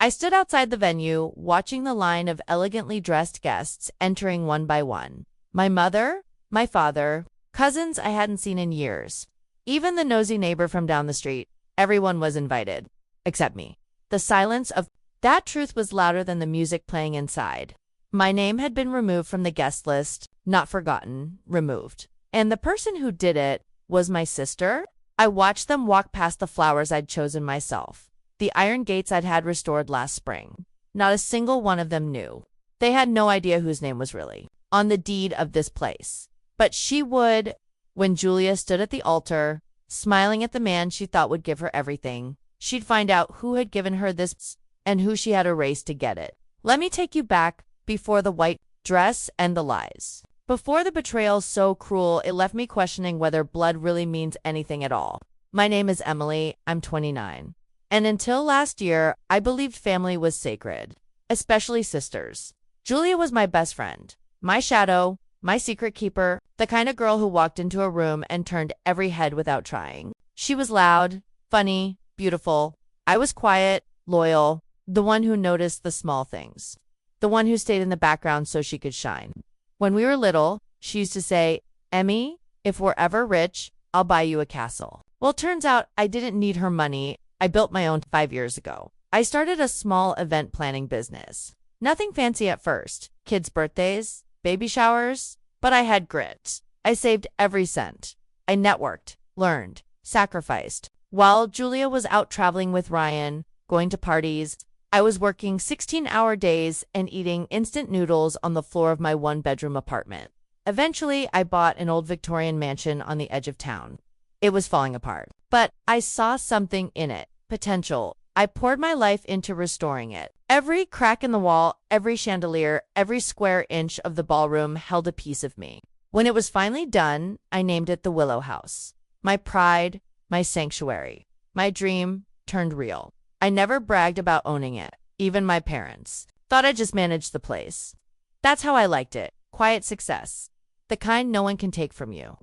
I stood outside the venue, watching the line of elegantly dressed guests entering one by one. My mother, my father, cousins I hadn't seen in years. Even the nosy neighbor from down the street. Everyone was invited. Except me. The silence of that truth was louder than the music playing inside. My name had been removed from the guest list, not forgotten, removed. And the person who did it was my sister. I watched them walk past the flowers I'd chosen myself, the iron gates I'd had restored last spring. Not a single one of them knew. They had no idea whose name was really on the deed of this place. But she would, when Julia stood at the altar, smiling at the man she thought would give her everything. She'd find out who had given her this and who she had erased to get it. Let me take you back before the white dress and the lies. Before the betrayal so cruel it left me questioning whether blood really means anything at all. My name is Emily, I'm 29. And until last year, I believed family was sacred, especially sisters. Julia was my best friend, my shadow, my secret keeper, the kind of girl who walked into a room and turned every head without trying. She was loud, funny, beautiful. I was quiet, loyal, the one who noticed the small things, the one who stayed in the background so she could shine. When we were little, she used to say, "Emmy, if we're ever rich, I'll buy you a castle." Well, turns out I didn't need her money. I built my own 5 years ago. I started a small event planning business. Nothing fancy at first. Kids' birthdays, baby showers, but I had grit. I saved every cent. I networked, learned, sacrificed. While Julia was out traveling with Ryan, going to parties, I was working 16-hour days and eating instant noodles on the floor of my one-bedroom apartment. Eventually, I bought an old Victorian mansion on the edge of town. It was falling apart, but I saw something in it, potential. I poured my life into restoring it. Every crack in the wall, every chandelier, every square inch of the ballroom held a piece of me. When it was finally done, I named it the Willow House. My pride, my sanctuary. My dream turned real. I never bragged about owning it. Even my parents thought I just managed the place. That's how I liked it. Quiet success. The kind no one can take from you.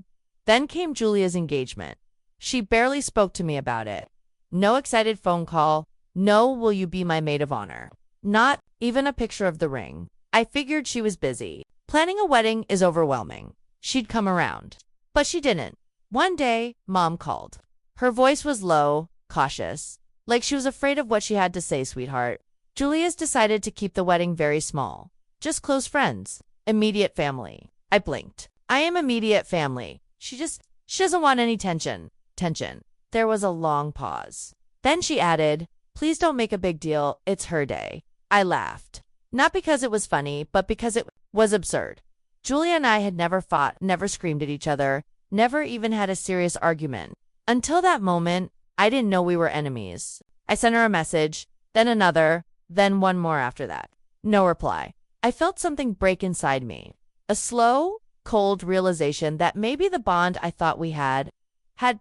Then came Julia's engagement. She barely spoke to me about it. No excited phone call. No, will you be my maid of honor? Not even a picture of the ring. I figured she was busy. Planning a wedding is overwhelming. She'd come around. But she didn't. One day, Mom called. Her voice was low, cautious, like she was afraid of what she had to say, "Sweetheart, Julia's decided to keep the wedding very small. Just close friends. Immediate family." I blinked. I am immediate family. She doesn't want any tension. Tension. There was a long pause. Then she added, "Please don't make a big deal. It's her day." I laughed. Not because it was funny, but because it was absurd. Julia and I had never fought, never screamed at each other, never even had a serious argument. Until that moment, I didn't know we were enemies. I sent her a message, then another, then one more after that. No reply. I felt something break inside me. A slow, cold realization that maybe the bond I thought we had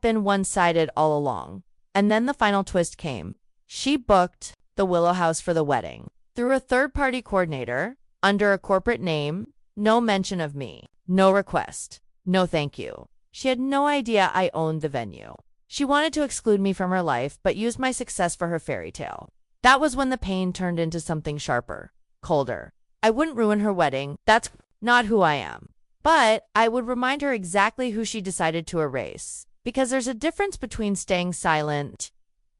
been one-sided all along. And then the final twist came. She booked the Willow House for the wedding through a third-party coordinator, under a corporate name, no mention of me, no request, no thank you. She had no idea I owned the venue. She wanted to exclude me from her life, but used my success for her fairy tale. That was when the pain turned into something sharper, colder. I wouldn't ruin her wedding. That's not who I am. But I would remind her exactly who she decided to erase. Because there's a difference between staying silent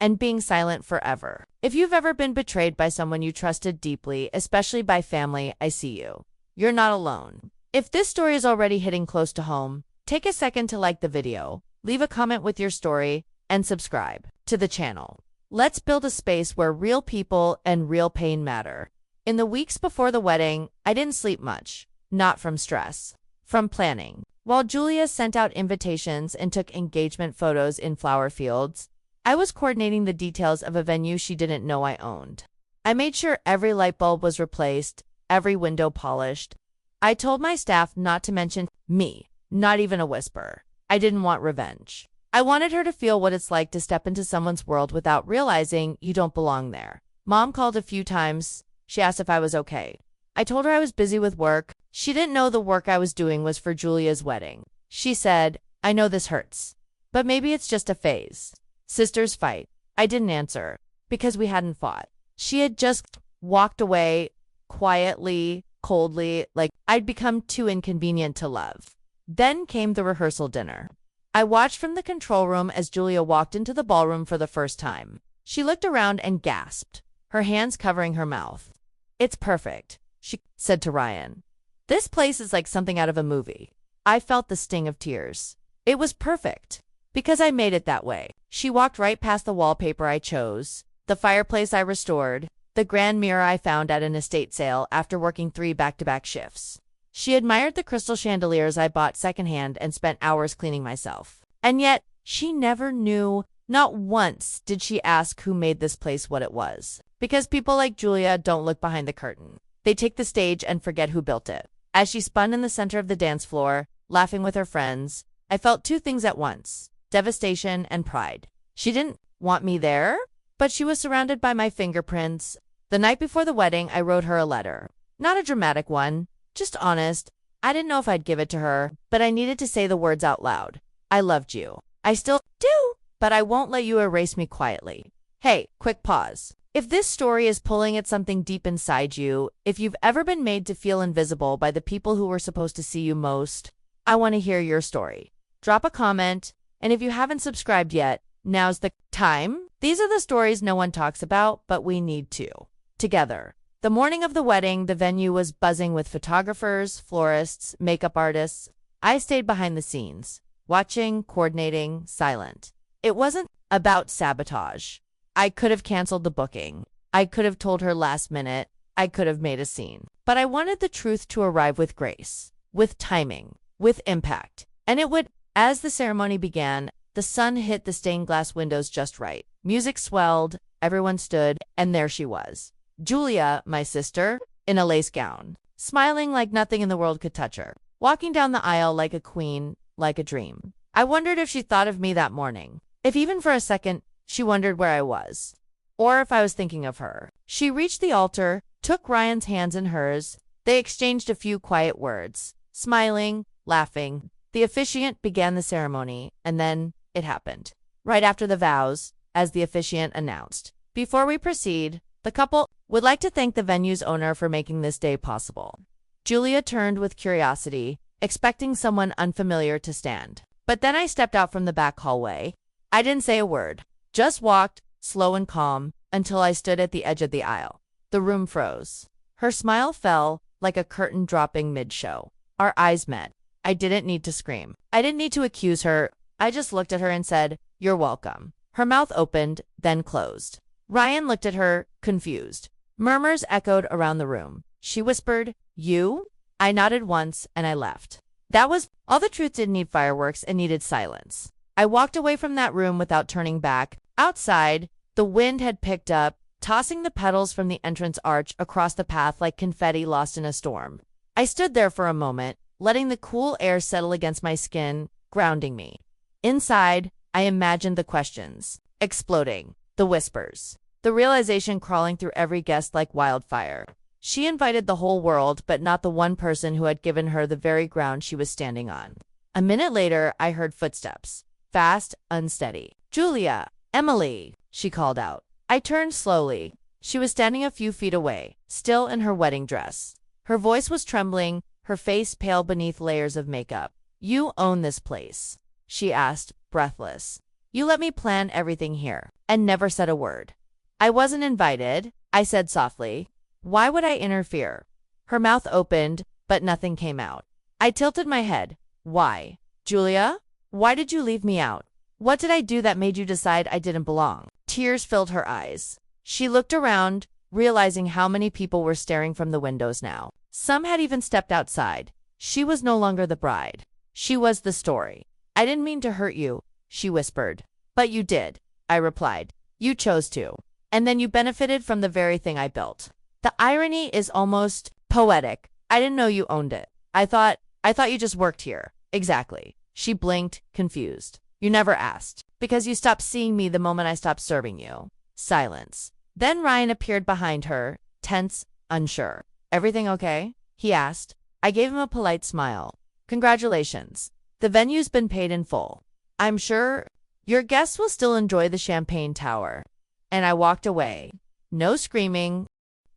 and being silent forever. If you've ever been betrayed by someone you trusted deeply, especially by family, I see you. You're not alone. If this story is already hitting close to home, take a second to like the video, leave a comment with your story, and subscribe to the channel. Let's build a space where real people and real pain matter. In the weeks before the wedding, I didn't sleep much. Not from stress, from planning. While Julia sent out invitations and took engagement photos in flower fields, I was coordinating the details of a venue she didn't know I owned. I made sure every light bulb was replaced, every window polished. I told my staff not to mention me, not even a whisper. I didn't want revenge. I wanted her to feel what it's like to step into someone's world without realizing you don't belong there. Mom called a few times. She asked if I was okay. I told her I was busy with work. She didn't know the work I was doing was for Julia's wedding. She said, "I know this hurts, but maybe it's just a phase." Sisters fight. I didn't answer, because we hadn't fought. She had just walked away quietly, coldly, like I'd become too inconvenient to love. Then came the rehearsal dinner. I watched from the control room as Julia walked into the ballroom for the first time. She looked around and gasped, her hands covering her mouth. "It's perfect," she said to Ryan. "This place is like something out of a movie." I felt the sting of tears. It was perfect, because I made it that way. She walked right past the wallpaper I chose, the fireplace I restored, the grand mirror I found at an estate sale after working 3 back-to-back shifts. She admired the crystal chandeliers I bought secondhand and spent hours cleaning myself. And yet, she never knew, not once did she ask who made this place what it was. Because people like Julia don't look behind the curtain. They take the stage and forget who built it. As she spun in the center of the dance floor, laughing with her friends, I felt 2 things at once: devastation and pride. She didn't want me there, but she was surrounded by my fingerprints. The night before the wedding, I wrote her a letter. Not a dramatic one, just honest. I didn't know if I'd give it to her, but I needed to say the words out loud. I loved you. I still do, but I won't let you erase me quietly. Hey, quick pause. If this story is pulling at something deep inside you, if you've ever been made to feel invisible by the people who were supposed to see you most, I want to hear your story. Drop a comment, and if you haven't subscribed yet, now's the time. These are the stories no one talks about, but we need to. Together. The morning of the wedding, the venue was buzzing with photographers, florists, makeup artists. I stayed behind the scenes, watching, coordinating, silent. It wasn't about sabotage. I could have canceled the booking. I could have told her last minute. I could have made a scene. But I wanted the truth to arrive with grace, with timing, with impact. And it would. As the ceremony began, the sun hit the stained glass windows just right. Music swelled, everyone stood, and there she was. Julia, my sister, in a lace gown, smiling like nothing in the world could touch her, walking down the aisle like a queen, like a dream. I wondered if she thought of me that morning, if even for a second she wondered where I was, or if I was thinking of her. She reached the altar, took Ryan's hands in hers. They exchanged a few quiet words, smiling, laughing. The officiant began the ceremony, and then it happened. Right after the vows, as the officiant announced. "Before we proceed, the couple would like to thank the venue's owner for making this day possible." Julia turned with curiosity, expecting someone unfamiliar to stand. But then I stepped out from the back hallway. I didn't say a word, just walked, slow and calm, until I stood at the edge of the aisle. The room froze. Her smile fell like a curtain dropping mid-show. Our eyes met. I didn't need to scream. I didn't need to accuse her. I just looked at her and said, "You're welcome." Her mouth opened, then closed. Ryan looked at her, confused. Murmurs echoed around the room. She whispered, "You?" I nodded once, and I left. That was all. The truth didn't need fireworks, it needed silence. I walked away from that room without turning back. Outside, the wind had picked up, tossing the petals from the entrance arch across the path like confetti lost in a storm. I stood there for a moment, letting the cool air settle against my skin, grounding me. Inside, I imagined the questions exploding, the whispers, the realization crawling through every guest like wildfire. She invited the whole world, but not the one person who had given her the very ground she was standing on. A minute later, I heard footsteps, fast, unsteady. "Julia, Emily," she called out. I turned slowly. She was standing a few feet away, still in her wedding dress. Her voice was trembling, her face pale beneath layers of makeup. "You own this place?" she asked, breathless. "You let me plan everything here, and never said a word." "I wasn't invited," I said softly. "Why would I interfere?" Her mouth opened, but nothing came out. I tilted my head. "Why? Julia? Why did you leave me out? What did I do that made you decide I didn't belong?" Tears filled her eyes. She looked around, realizing how many people were staring from the windows now. Some had even stepped outside. She was no longer the bride. She was the story. "I didn't mean to hurt you," she whispered. "But you did," I replied. "You chose to. And then you benefited from the very thing I built." The irony is almost poetic. "I didn't know you owned it. I thought you just worked here." "Exactly." She blinked, confused. "You never asked. Because you stopped seeing me the moment I stopped serving you." Silence. Then Ryan appeared behind her, tense, unsure. "Everything okay?" he asked. I gave him a polite smile. "Congratulations. The venue's been paid in full. I'm sure your guests will still enjoy the champagne tower." And I walked away. No screaming,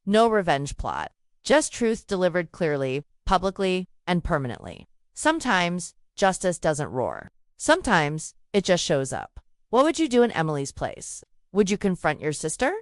no revenge plot. Just truth delivered clearly, publicly, and permanently. Sometimes justice doesn't roar. Sometimes it just shows up. What would you do in Emily's place? Would you confront your sister?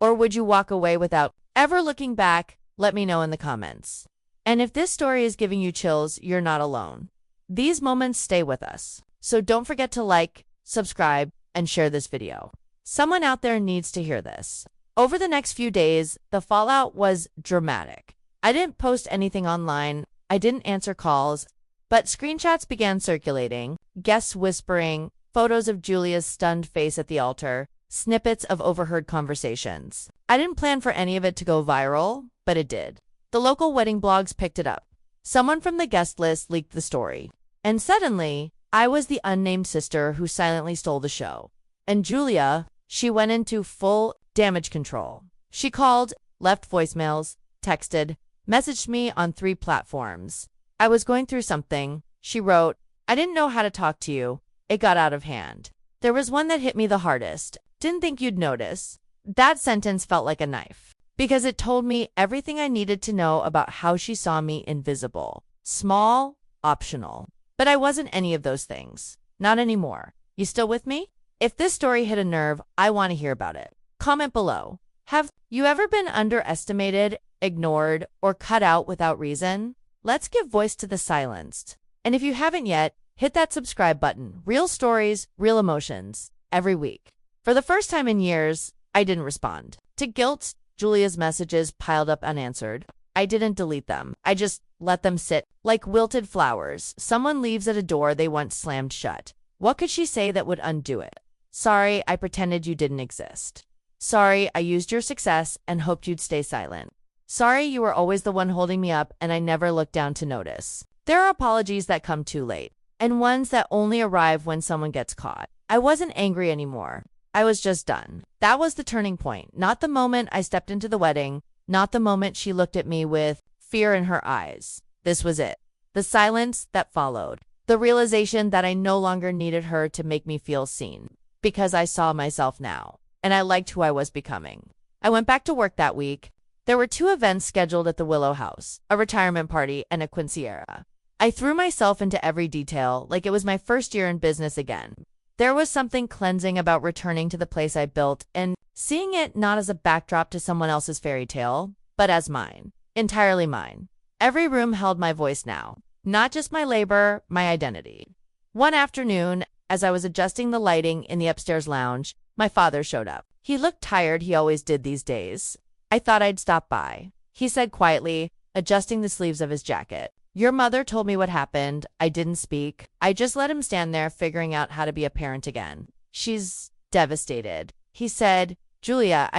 Or would you walk away without ever looking back? Let me know in the comments. And if this story is giving you chills, you're not alone. These moments stay with us. So don't forget to like, subscribe, and share this video. Someone out there needs to hear this. Over the next few days, the fallout was dramatic. I didn't post anything online, I didn't answer calls, but screenshots began circulating, guests whispering, photos of Julia's stunned face at the altar, snippets of overheard conversations. I didn't plan for any of it to go viral, but it did. The local wedding blogs picked it up. Someone from the guest list leaked the story. And suddenly, I was the unnamed sister who silently stole the show. And Julia, she went into full damage control. She called, left voicemails, texted, messaged me on 3 platforms. I was going through something. She wrote, I didn't know how to talk to you. It got out of hand. There was one that hit me the hardest. Didn't think you'd notice. That sentence felt like a knife, because it told me everything I needed to know about how she saw me: invisible, small, optional. But I wasn't any of those things. Not anymore. You still with me? If this story hit a nerve, I want to hear about it. Comment below. Have you ever been underestimated, ignored, or cut out without reason? Let's give voice to the silenced. And if you haven't yet, hit that subscribe button. Real stories, real emotions, every week. For the first time in years, I didn't respond. To guilt, Julia's messages piled up unanswered. I didn't delete them. I just let them sit like wilted flowers. Someone leaves at a door they once slammed shut. What could she say that would undo it? Sorry, I pretended you didn't exist. Sorry, I used your success and hoped you'd stay silent. Sorry, you were always the one holding me up and I never looked down to notice. There are apologies that come too late, and ones that only arrive when someone gets caught. I wasn't angry anymore. I was just done. That was the turning point, not the moment I stepped into the wedding, not the moment she looked at me with fear in her eyes. This was it. The silence that followed. The realization that I no longer needed her to make me feel seen, because I saw myself now, and I liked who I was becoming. I went back to work that week. There were 2 events scheduled at the Willow House, a retirement party and a quinceañera. I threw myself into every detail like it was my first year in business again. There was something cleansing about returning to the place I built and seeing it not as a backdrop to someone else's fairy tale, but as mine, entirely mine. Every room held my voice now, not just my labor, my identity. One afternoon, as I was adjusting the lighting in the upstairs lounge, my father showed up. He looked tired, he always did these days. I thought I'd stop by. He said quietly, adjusting the sleeves of his jacket. Your mother told me what happened. I didn't speak. I just let him stand there, figuring out how to be a parent again. She's devastated. He said, Julia,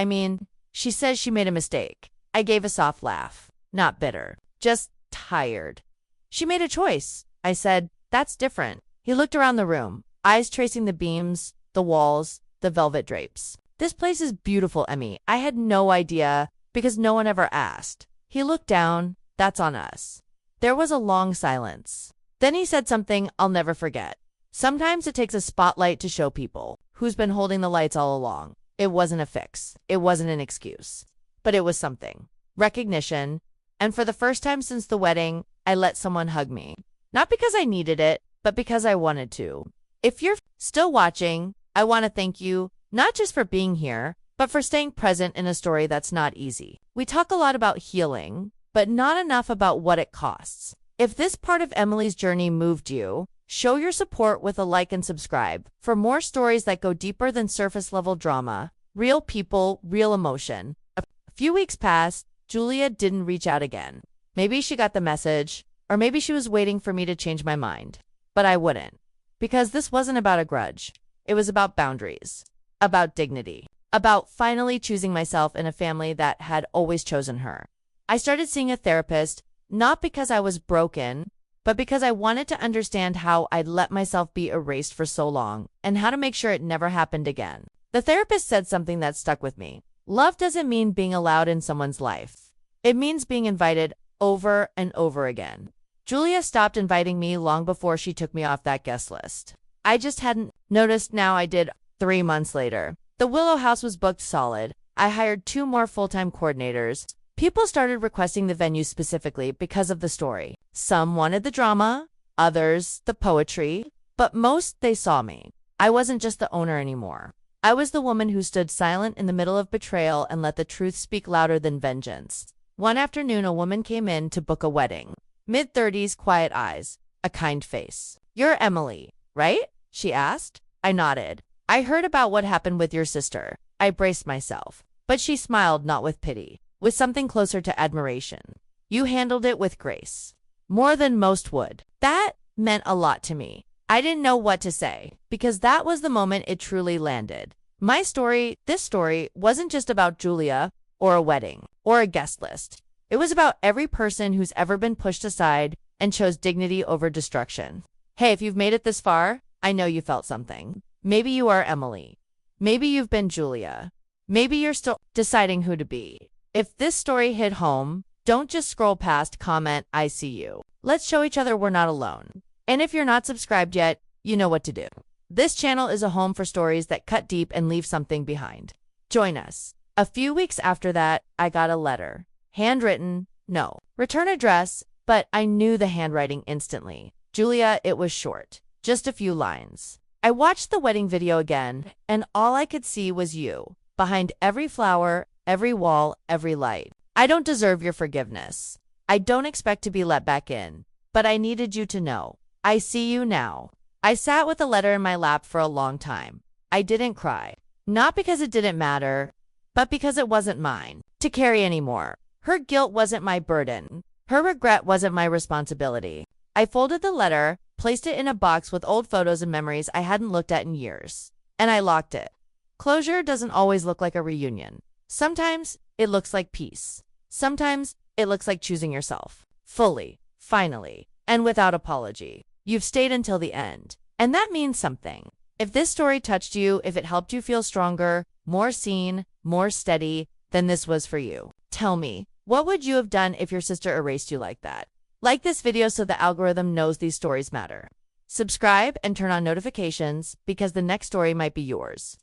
she says she made a mistake. I gave a soft laugh. Not bitter. Just tired. She made a choice. I said, that's different. He looked around the room, eyes tracing the beams, the walls, the velvet drapes. This place is beautiful, Emmy. I had no idea because no one ever asked. He looked down. That's on us. There was a long silence. Then he said something I'll never forget. Sometimes it takes a spotlight to show people who's been holding the lights all along. It wasn't a fix. It wasn't an excuse. But it was something. Recognition. And for the first time since the wedding, I let someone hug me. Not because I needed it, but because I wanted to. If you're still watching, I want to thank you, not just for being here, but for staying present in a story that's not easy. We talk a lot about healing, but not enough about what it costs. If this part of Emily's journey moved you, show your support with a like and subscribe for more stories that go deeper than surface-level drama. Real people, real emotion. A few weeks passed. Julia didn't reach out again. Maybe she got the message, or maybe she was waiting for me to change my mind. But I wouldn't. Because this wasn't about a grudge. It was about boundaries. About dignity. About finally choosing myself in a family that had always chosen her. I started seeing a therapist, not because I was broken, but because I wanted to understand how I'd let myself be erased for so long and how to make sure it never happened again. The therapist said something that stuck with me. Love doesn't mean being allowed in someone's life. It means being invited over and over again. Julia stopped inviting me long before she took me off that guest list. I just hadn't noticed. Now I did. 3 months later, the Willow House was booked solid. I hired 2 more full-time coordinators. People started requesting the venue specifically because of the story. Some wanted the drama, others the poetry, but most they saw me. I wasn't just the owner anymore. I was the woman who stood silent in the middle of betrayal and let the truth speak louder than vengeance. One afternoon, a woman came in to book a wedding. Mid-30s, quiet eyes, a kind face. "You're Emily, right?" she asked. I nodded. "I heard about what happened with your sister." I braced myself. But she smiled, not with pity, with something closer to admiration. "You handled it with grace. More than most would." That meant a lot to me. I didn't know what to say, because that was the moment it truly landed. My story, this story, wasn't just about Julia, or a wedding, or a guest list. It was about every person who's ever been pushed aside and chose dignity over destruction. Hey, if you've made it this far, I know you felt something. Maybe you are Emily. Maybe you've been Julia. Maybe you're still deciding who to be. If this story hit home, don't just scroll past, comment, "I see you." Let's show each other we're not alone. And if you're not subscribed yet, you know what to do. This channel is a home for stories that cut deep and leave something behind. Join us. A few weeks after that, I got a letter. Handwritten, no return address, but I knew the handwriting instantly. Julia, it was short. Just a few lines. I watched the wedding video again, and all I could see was you. Behind every flower, every wall, every light. I don't deserve your forgiveness. I don't expect to be let back in. But I needed you to know. I see you now. I sat with the letter in my lap for a long time. I didn't cry. Not because it didn't matter, but because it wasn't mine to carry anymore. Her guilt wasn't my burden. Her regret wasn't my responsibility. I folded the letter, placed it in a box with old photos and memories I hadn't looked at in years, and I locked it. Closure doesn't always look like a reunion. Sometimes it looks like peace. Sometimes it looks like choosing yourself. Fully, finally, and without apology. You've stayed until the end. And that means something. If this story touched you, if it helped you feel stronger, more seen, more steady, then this was for you. Tell me, what would you have done if your sister erased you like that? Like this video so the algorithm knows these stories matter. Subscribe and turn on notifications because the next story might be yours.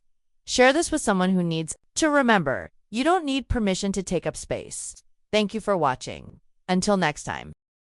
Share this with someone who needs to remember. You don't need permission to take up space. Thank you for watching. Until next time.